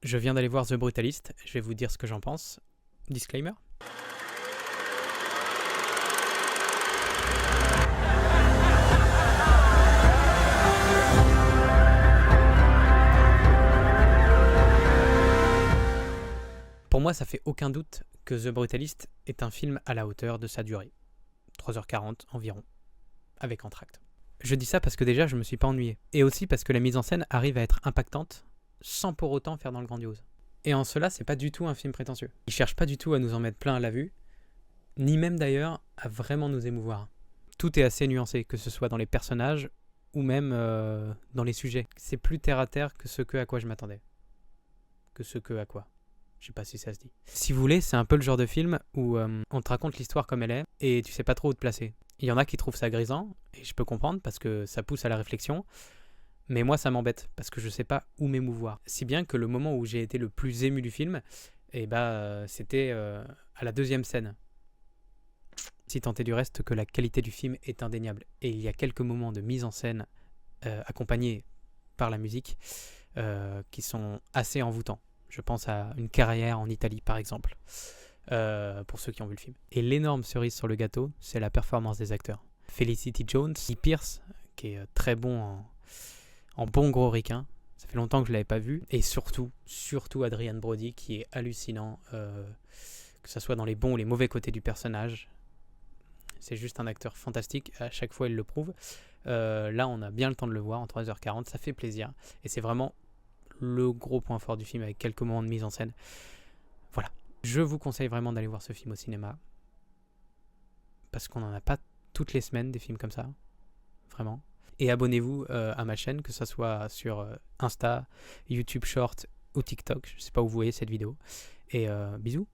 Je viens d'aller voir The Brutalist, je vais vous dire ce que j'en pense. Disclaimer. Pour moi, ça fait aucun doute que The Brutalist est un film à la hauteur de sa durée. 3h40 environ, avec entracte. Je dis ça parce que déjà, je me suis pas ennuyé. Et aussi parce que la mise en scène arrive à être impactante, sans pour autant faire dans le grandiose. Et en cela, c'est pas du tout un film prétentieux. Il cherche pas du tout à nous en mettre plein à la vue, ni même d'ailleurs à vraiment nous émouvoir. Tout est assez nuancé, que ce soit dans les personnages ou même dans les sujets. C'est plus terre à terre que ce à quoi je m'attendais. Que ce à quoi. Je sais pas si ça se dit. Si vous voulez, c'est un peu le genre de film où on te raconte l'histoire comme elle est et tu sais pas trop où te placer. Il y en a qui trouvent ça grisant, et je peux comprendre parce que ça pousse à la réflexion, mais moi ça m'embête parce que je sais pas où m'émouvoir. Si bien que le moment où j'ai été le plus ému du film, c'était à la deuxième scène. Si tant est du reste que la qualité du film est indéniable. Et il y a quelques moments de mise en scène accompagnés par la musique qui sont assez envoûtants. Je pense à Une carrière en Italie, par exemple, pour ceux qui ont vu le film. Et l'énorme cerise sur le gâteau, c'est la performance des acteurs. Felicity Jones, Guy Pearce, qui est très bon en bon gros ricain. Ça fait longtemps que je ne l'avais pas vu. Et surtout Adrian Brody, qui est hallucinant, que ce soit dans les bons ou les mauvais côtés du personnage. C'est juste un acteur fantastique, à chaque fois il le prouve. Là, on a bien le temps de le voir en 3h40, ça fait plaisir. Et c'est vraiment le gros point fort du film avec quelques moments de mise en scène. Voilà. Je vous conseille vraiment d'aller voir ce film au cinéma. Parce qu'on n'en a pas toutes les semaines des films comme ça. Vraiment. Et abonnez-vous à ma chaîne, que ce soit sur Insta, YouTube Short ou TikTok. Je ne sais pas où vous voyez cette vidéo. Et bisous.